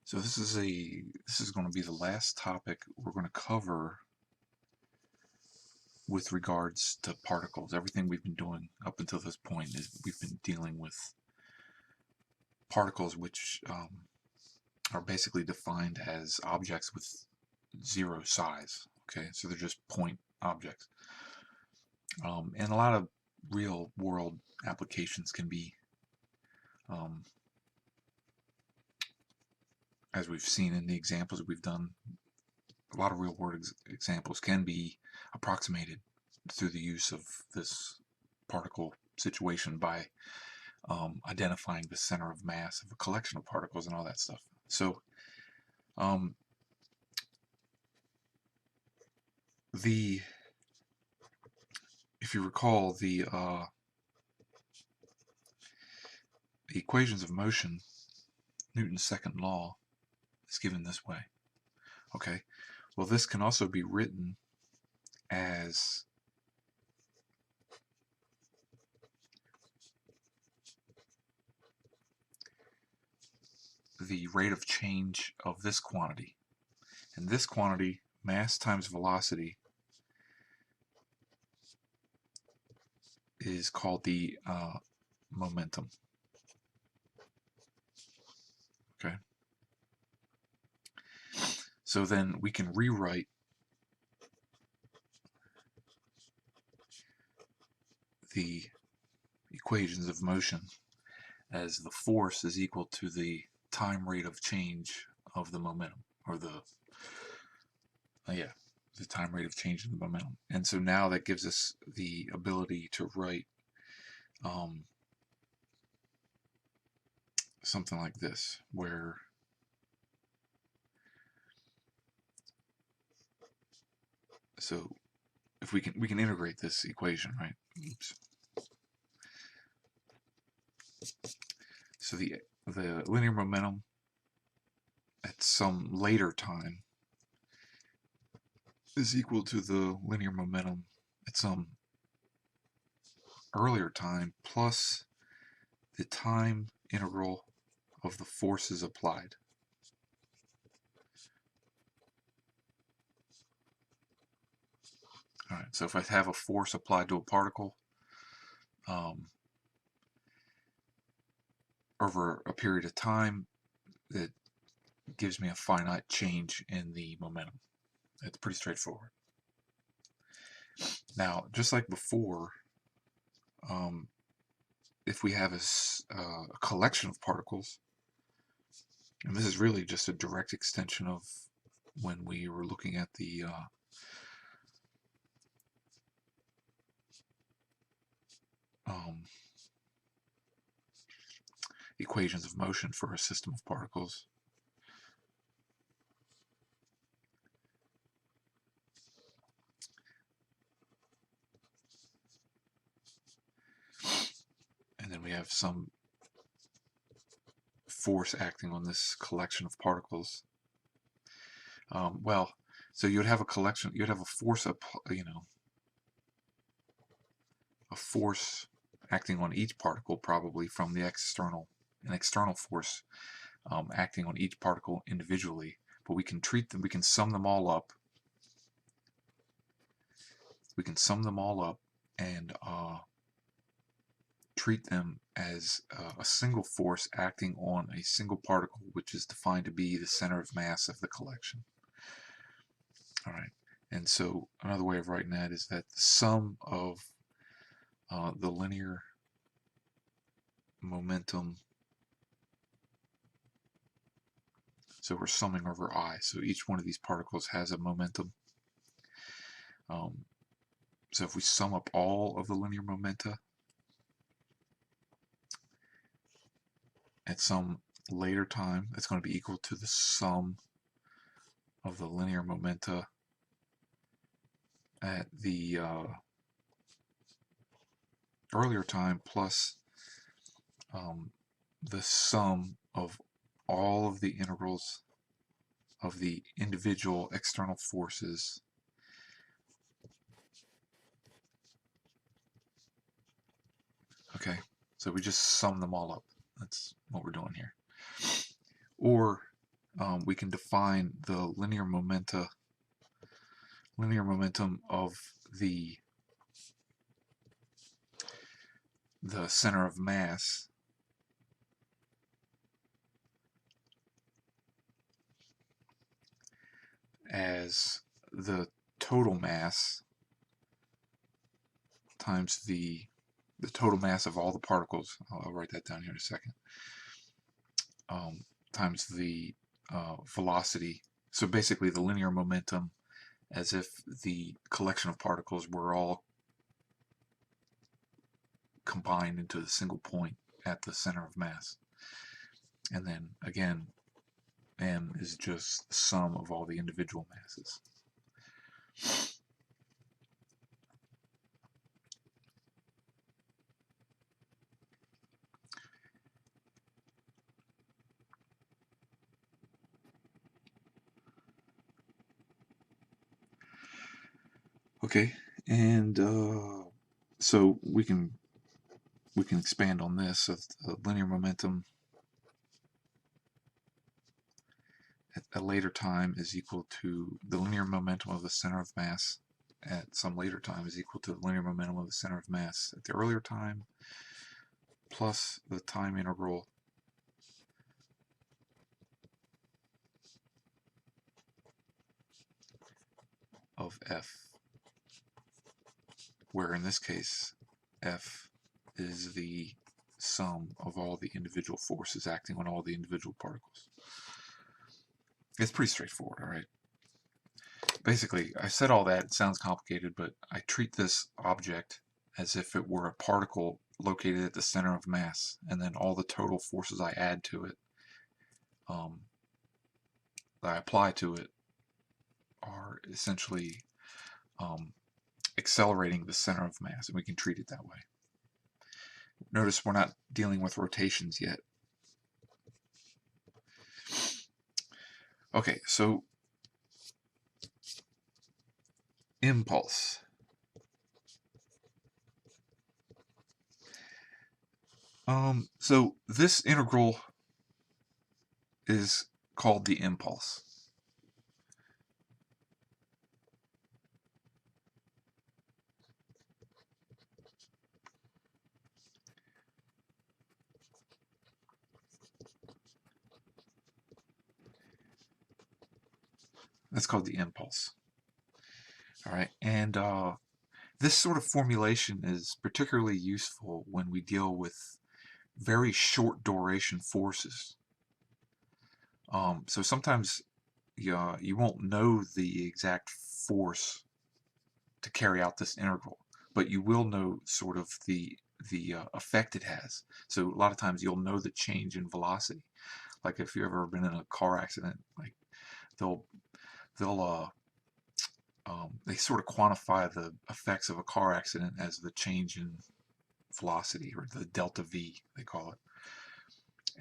So this is going to be the last topic we're going to cover with regards to particles. Everything we've been doing up until this point is we've been dealing with particles which are basically defined as objects with zero size. Okay, so they're just point objects. And a lot of real world applications can be, um, as we've seen in the examples we've done, a lot of real world examples can be approximated through the use of this particle situation by identifying the center of mass of a collection of particles and all that stuff. So um, the if you recall the equations of motion, Newton's second law is given this way. Okay, well this can also be written as the rate of change of this quantity. And this quantity, mass times velocity, is called the momentum. Okay. So then we can rewrite the equations of motion as the force is equal to the time rate of change of the momentum, or the time rate of change in the momentum. And so now that gives us the ability to write something like this, where so if we can integrate this equation, right? Oops. So the linear momentum at some later time is equal to the linear momentum at some earlier time plus the time integral of the forces applied. All right, so if I have a force applied to a particle over a period of time, that gives me a finite change in the momentum. It's pretty straightforward. Now, just like before, if we have a collection of particles, and this is really just a direct extension of when we were looking at the equations of motion for a system of particles. And then we have some force acting on this collection of particles. Well, so you'd have a collection, you'd have a force, a force acting on each particle, probably from the an external force acting on each particle individually. But we can treat them, we can sum them all up. We can sum them all up and treat them as a single force acting on a single particle, which is defined to be the center of mass of the collection. All right, and so another way of writing that is that the sum of the linear momentum, so we're summing over I, so each one of these particles has a momentum. So if we sum up all of the linear momenta at some later time, it's going to be equal to the sum of the linear momenta at the earlier time plus the sum of all of the integrals of the individual external forces okay, so we just sum them all up. That's what we're doing here. Or we can define the linear momentum of the center of mass as the total mass times the total mass of all the particles. I'll write that down here in a second. Times the velocity. So basically the linear momentum as if the collection of particles were all combined into a single point at the center of mass. And then again, m is just the sum of all the individual masses. Okay, and so we can expand on this. So the linear momentum at a later time is equal to the linear momentum of the center of mass at some later time is equal to the linear momentum of the center of mass at the earlier time plus the time integral of f, where in this case f is the sum of all the individual forces acting on all the individual particles. It's pretty straightforward, all right? Basically, I said all that, it sounds complicated, but I treat this object as if it were a particle located at the center of mass, and then all the total forces I add to it, that I apply to it, are essentially accelerating the center of mass, and we can treat it that way. Notice we're not dealing with rotations yet. Okay, so impulse. So this integral is called the impulse. That's called the impulse. All right, and this sort of formulation is particularly useful when we deal with very short duration forces. So sometimes you won't know the exact force to carry out this integral, but you will know sort of the effect it has. So a lot of times you'll know the change in velocity. Like if you've ever been in a car accident, like they sort of quantify the effects of a car accident as the change in velocity, or the delta V, they call it.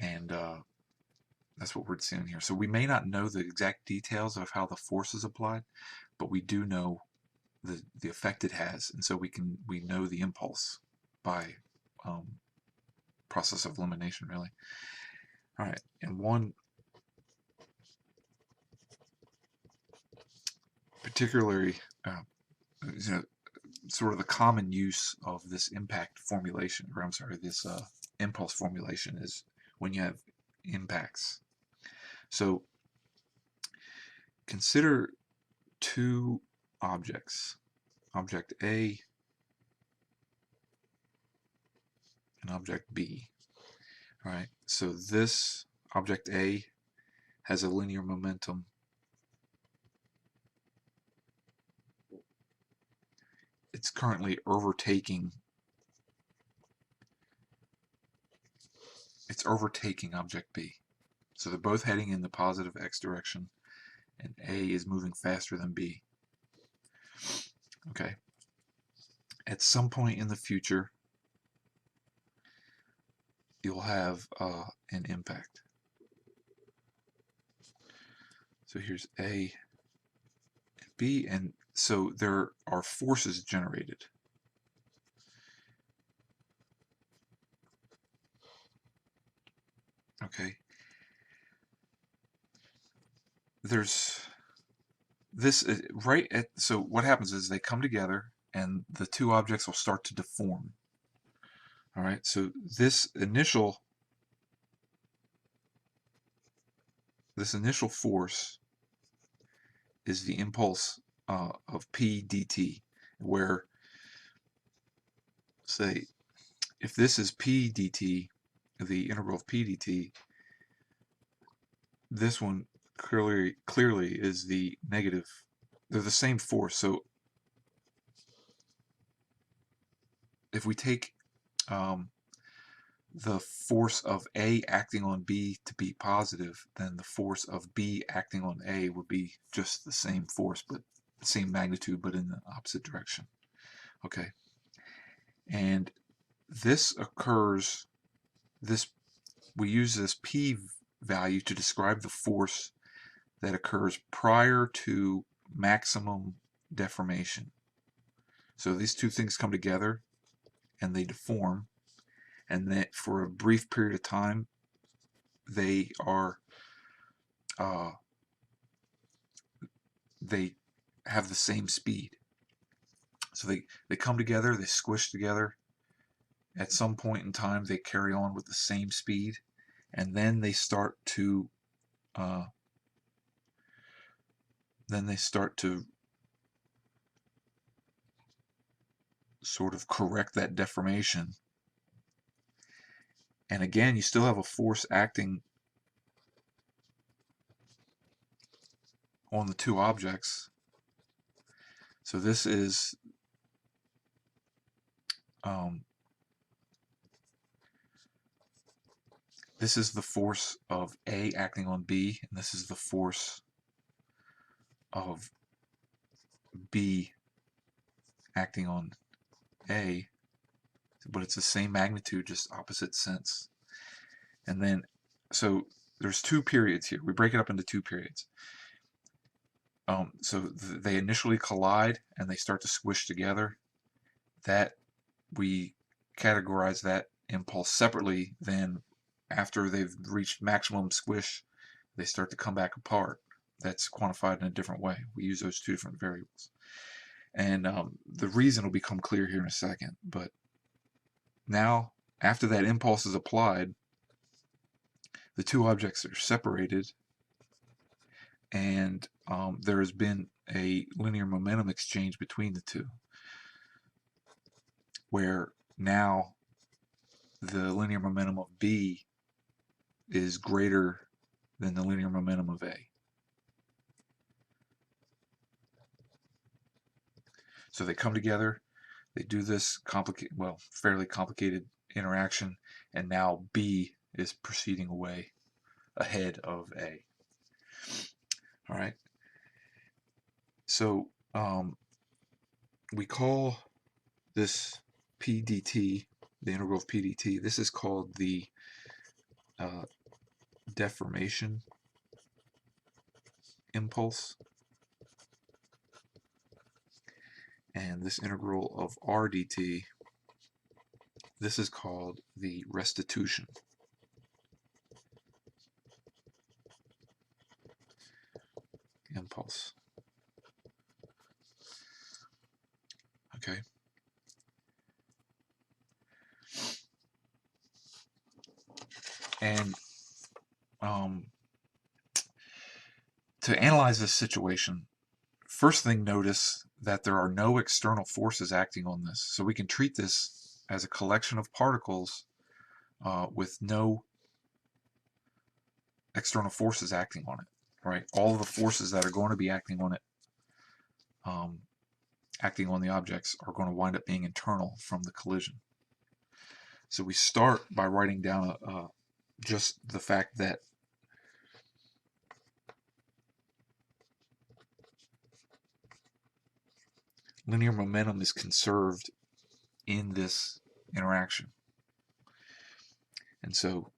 And that's what we're seeing here. So we may not know the exact details of how the force is applied, but we do know the effect it has, and so we know the impulse by process of elimination, really. All right, and one particularly sort of the common use of this impact formulation, or I'm sorry, this impulse formulation, is when you have impacts. So consider two objects, object A and object B. All right, so this object A has a linear momentum it's currently overtaking object B. So they're both heading in the positive x direction, and A is moving faster than B. Okay. At some point in the future, you'll have an impact. So here's A and B, and so there are forces generated. Okay. there's this right at, so what happens is they come together and the two objects will start to deform. All right, so this initial force is the impulse of p dt, where, say, if this is p dt, the integral of p dt, this one clearly is the negative. They're the same force. So if we take the force of A acting on B to be positive, then the force of B acting on A would be just the same force, but the same magnitude, but in the opposite direction. Okay, and this occurs, we use this P value to describe the force that occurs prior to maximum deformation. So these two things come together and they deform, and that for a brief period of time they are they have the same speed. So they come together, they squish together. At some point in time they carry on with the same speed, and then they start to sort of correct that deformation. And again, you still have a force acting on the two objects. So this is the force of A acting on B, and this is the force of B acting on A, but it's the same magnitude, just opposite sense. And then, so there's two periods here. We break it up into two periods. So they initially collide and they start to squish together. That we categorize that impulse separately. Then after they've reached maximum squish, they start to come back apart. That's quantified in a different way. We use those two different variables. And the reason will become clear here in a second. But now, after that impulse is applied, the two objects are separated, and there has been a linear momentum exchange between the two, where now the linear momentum of B is greater than the linear momentum of A. So they come together, they do this fairly complicated interaction, and now B is proceeding away ahead of A. All right. So we call this P dt, the integral of P dt, this is called the deformation impulse. And this integral of R dt, this is called the restitution. Impulse. Okay. And to analyze this situation, first thing, notice that there are no external forces acting on this. So we can treat this as a collection of particles with no external forces acting on it, right? All of the forces that are going to be acting on it, acting on the objects, are going to wind up being internal from the collision. So we start by writing down just the fact that linear momentum is conserved in this interaction. And so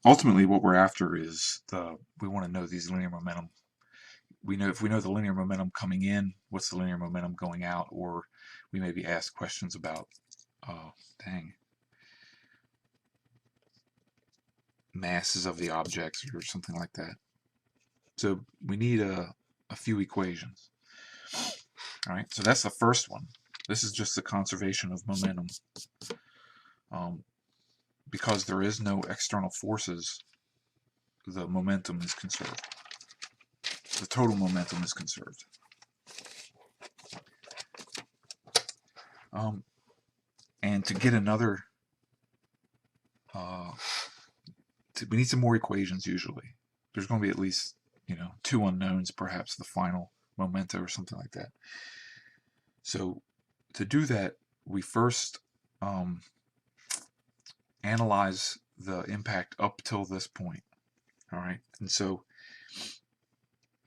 ultimately what we're after is we want to know these linear momentum. If we know the linear momentum coming in, what's the linear momentum going out, or we may be asked questions about, masses of the objects or something like that. So we need a few equations. All right, so that's the first one. This is just the conservation of momentum. Because there is no external forces, the momentum is conserved. The total momentum is conserved. And to get another, we need some more equations usually. There's going to be at least, two unknowns, perhaps the final momenta or something like that. So to do that, we first analyze the impact up till this point. All right,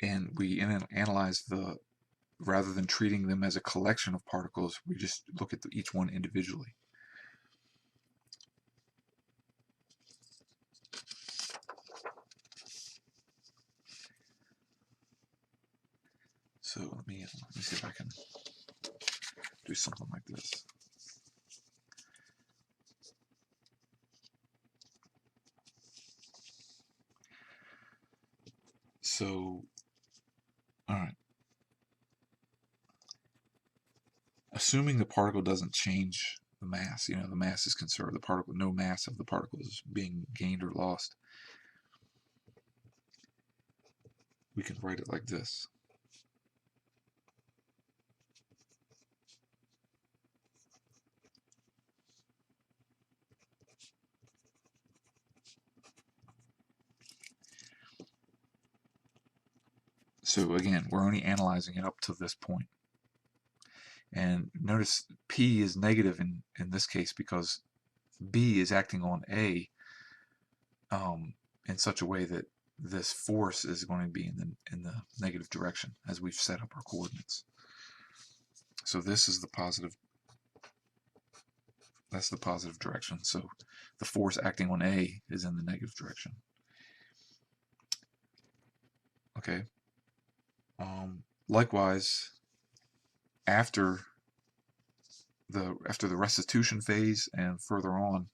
and we analyze rather than treating them as a collection of particles, we just look at each one individually. So let me see if I can do something like this. So, all right. Assuming the particle doesn't change the mass, the mass is conserved. The particle, no mass of the particle is being gained or lost. We can write it like this. So again, we're only analyzing it up to this point. And notice P is negative in this case because B is acting on A in such a way that this force is going to be in the negative direction as we've set up our coordinates. So this is the positive. That's the positive direction. So the force acting on A is in the negative direction. Okay. Likewise, after the restitution phase and further on,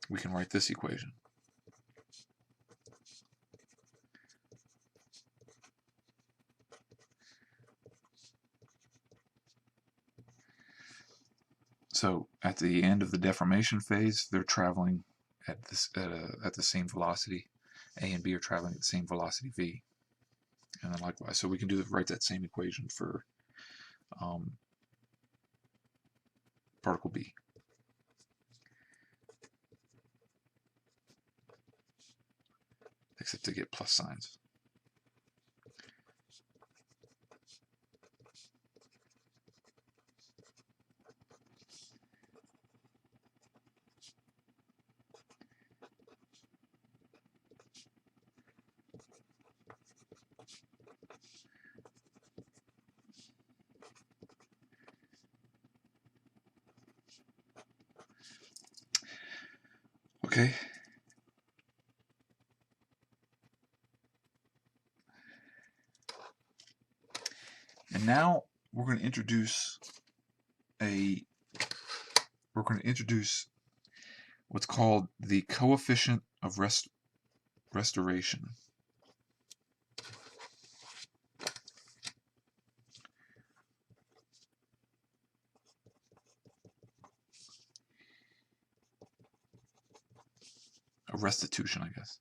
we can write this equation. So at the end of the deformation phase, they're traveling at the same velocity. A and B are traveling at the same velocity v, and then likewise. So we can write that same equation for particle B. Except to get plus signs. Okay. And now we're going to introduce what's called the coefficient of restoration. Of restitution, I guess.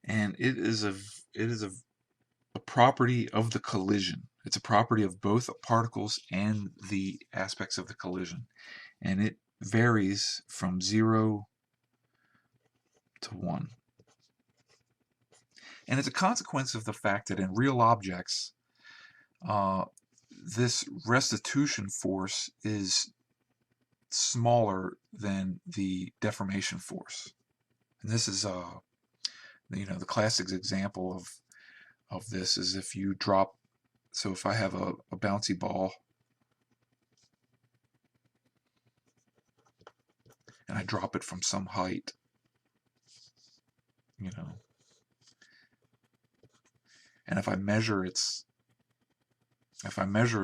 And it is a property of the collision. It's a property of both particles and the aspects of the collision. And it varies from 0 to 1. And it's a consequence of the fact that in real objects, this restitution force is smaller than the deformation force. And this is the classic example of this is if you drop. So if I have a bouncy ball and I drop it from some height, and if I measure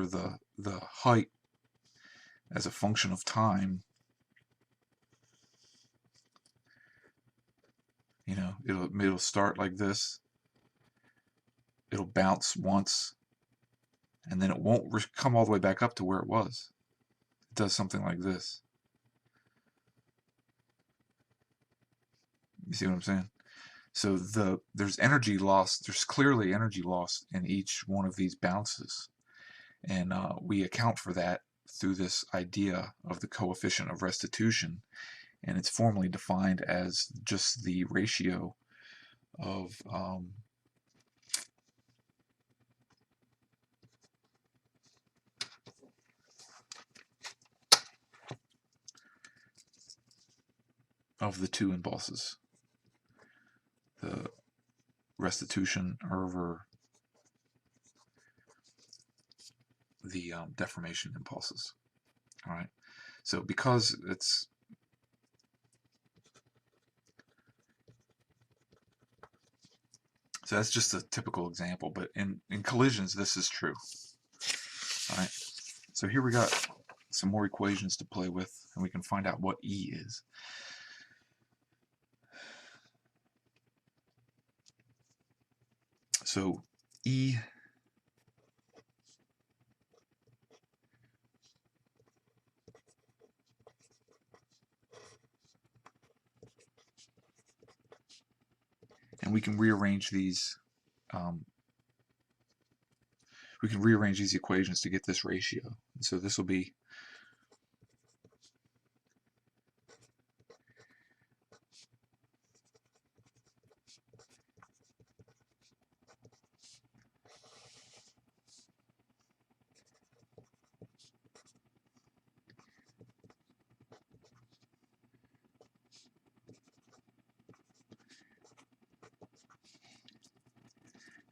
the height as a function of time, it'll start like this. It'll bounce once, and then it won't come all the way back up to where it was. It does something like this. You see what I'm saying? So there's energy loss. There's clearly energy loss in each one of these bounces, and we account for that through this idea of the coefficient of restitution, and it's formally defined as just the ratio of the two impulses, the restitution over the deformation impulses. All right, so because it's so that's just a typical example, but in collisions this is true. All right, so here we got some more equations to play with, and we can find out what E is. So E and we can rearrange these equations to get this ratio. And so this will be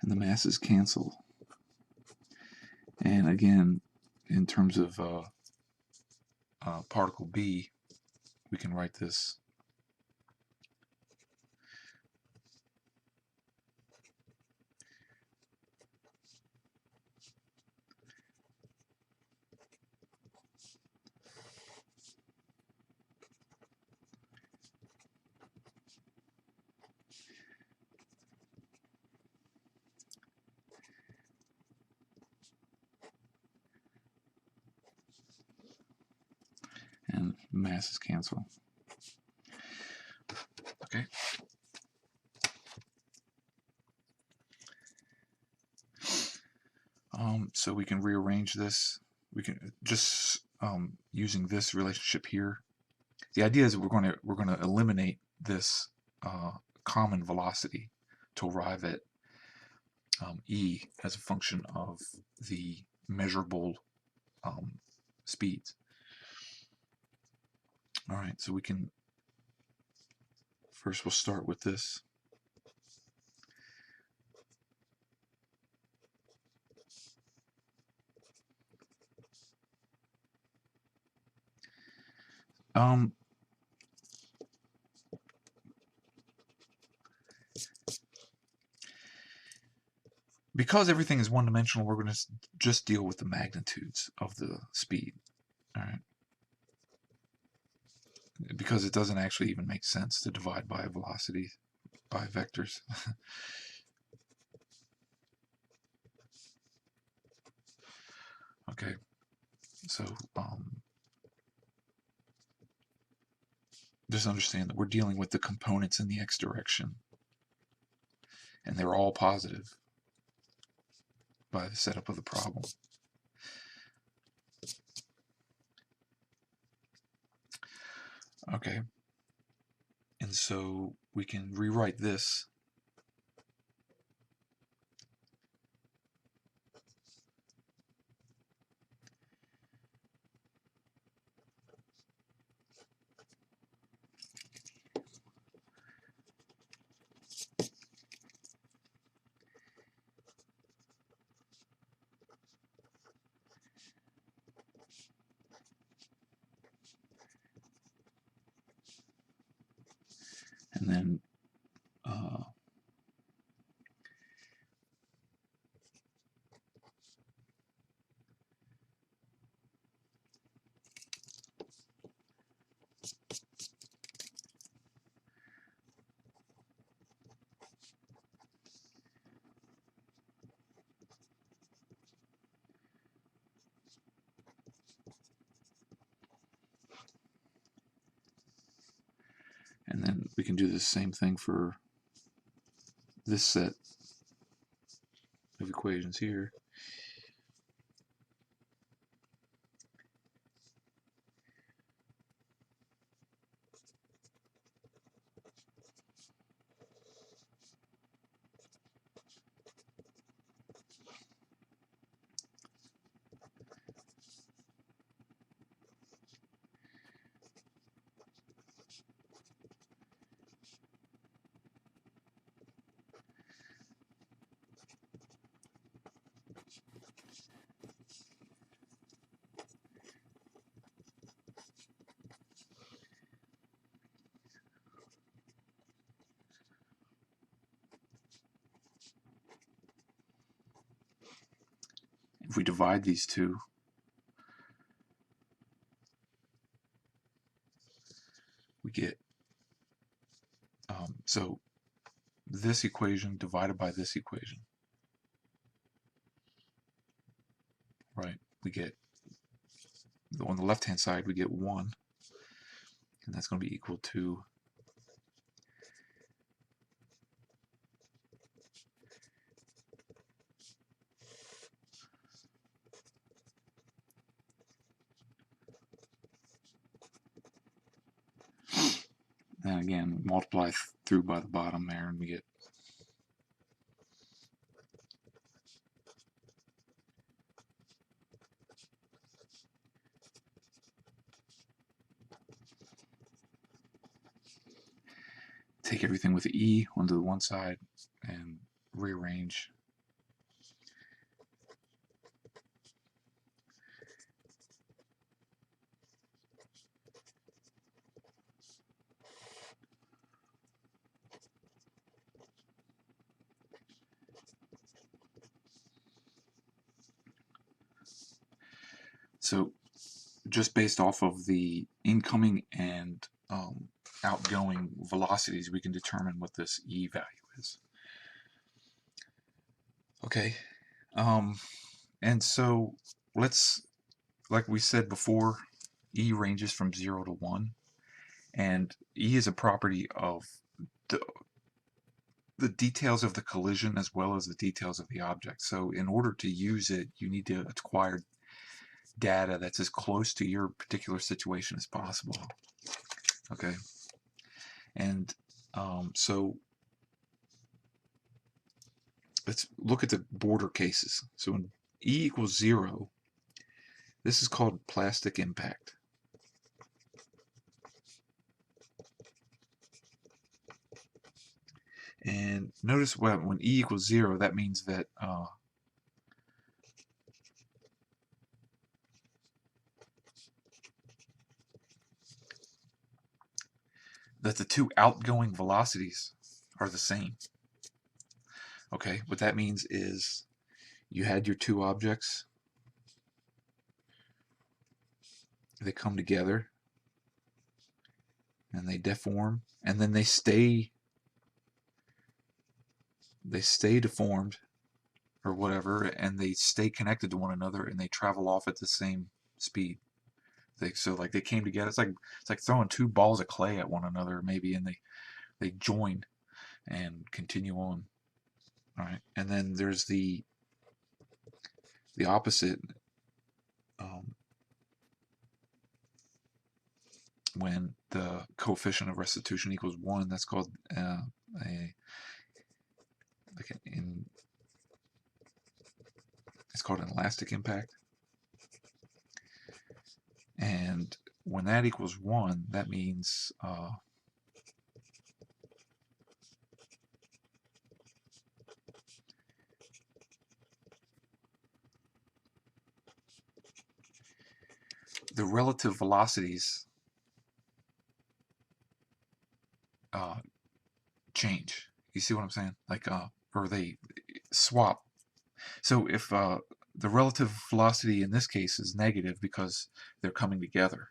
and the masses cancel. And again, in terms of particle B, we can write this and masses cancel. Okay. So we can rearrange this. We can just using this relationship here. The idea is we're going to eliminate this common velocity to arrive at E as a function of the measurable speeds. All right, so we can first we'll start with this. Because everything is one-dimensional, we're going to just deal with the magnitudes of the speed. All right. Because it doesn't actually even make sense to divide by velocity, by vectors. Okay, so just understand that we're dealing with the components in the x direction, and they're all positive by the setup of the problem. Okay, and so we can rewrite this And then we can do the same thing for this set of equations here. If we divide these two, we get so this equation divided by this equation, right? We get, on the left hand side, we get 1, and that's going to be equal to and again multiply through by the bottom there, and we get take everything with e onto the one side and rearrange. So just based off of the incoming and outgoing velocities, we can determine what this E value is. Okay, and so let's, like we said before, E ranges from 0 to 1, and E is a property of the details of the collision as well as the details of the object. So in order to use it, you need to acquire data that's as close to your particular situation as possible. Okay, and so let's look at the border cases. So when E equals 0, this is called plastic impact. And notice when E equals 0, that means that that the two outgoing velocities are the same. Okay, what that means is you had your two objects, they come together and they deform, and then they stay deformed or whatever, and they stay connected to one another, and they travel off at the same speed. So like they came together. It's like throwing two balls of clay at one another maybe, and they join and continue on. All right, and then there's the opposite. When the coefficient of restitution equals 1, that's called it's called an elastic impact. And when that equals 1, that means the relative velocities change. You see what I'm saying? Like, or they swap. So if the relative velocity in this case is negative because they're coming together,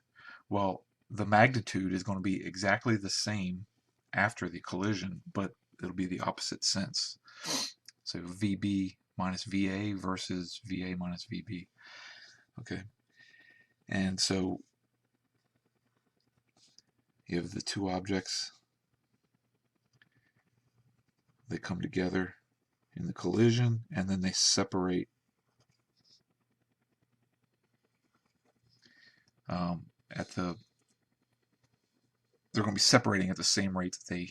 well, the magnitude is going to be exactly the same after the collision, but it'll be the opposite sense. So VB minus VA versus VA minus VB. Okay. And so you have the two objects. They come together in the collision, and then they separate at the, they're going to be separating at the same rate that they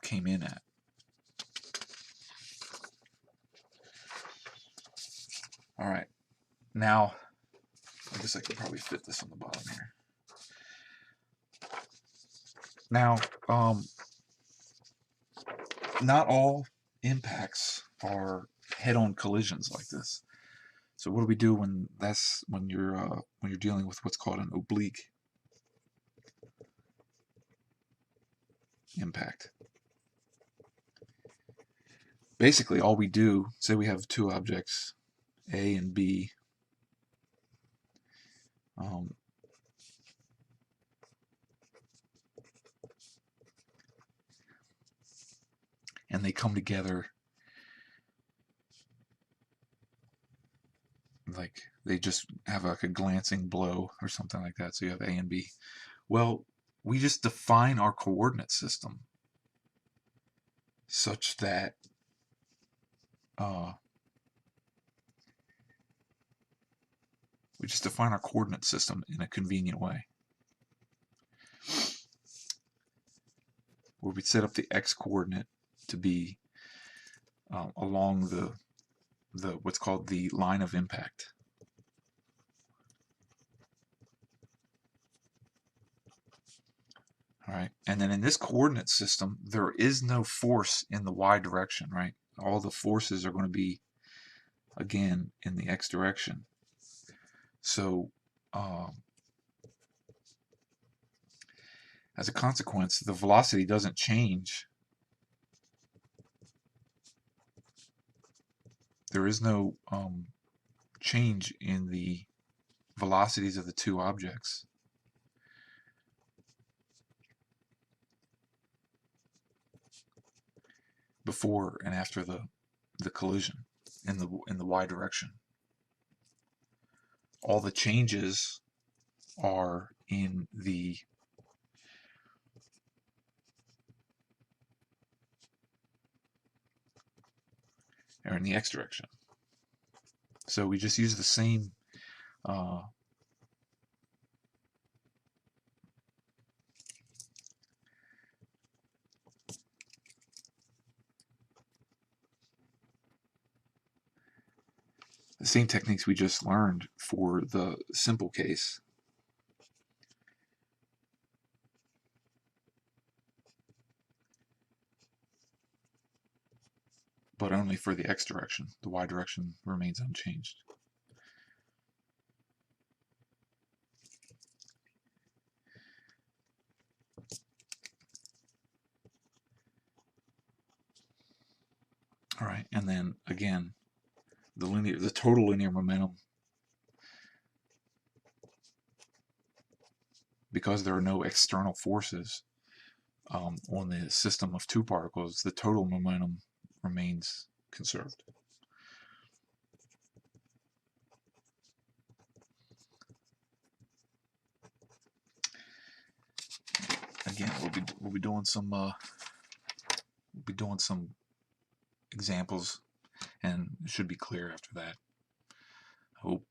came in at. All right, now I guess I could probably fit this on the bottom here. Now, not all impacts are head-on collisions like this. So what do we do when you're dealing with what's called an oblique impact? Basically, all we do, say we have two objects, A and B, and they come together, like they just have like a glancing blow or something like that. So you have A and B. Well, we just define our coordinate system such that we just define our coordinate system in a convenient way, where we set up the x coordinate to be along the what's called the line of impact. All right, and then in this coordinate system, there is no force in the y direction, right? All the forces are going to be, again, in the x direction. So, as a consequence, the velocity doesn't change. There is no change in the velocities of the two objects. Before and after the collision in the y direction. All the changes are in the x direction. So we just use the same techniques we just learned for the simple case. But only for the x direction. The y direction remains unchanged. All right, and then again, the total linear momentum, because there are no external forces on the system of two particles, the total momentum remains conserved. Again, we'll be doing some examples, and it should be clear after that. I hope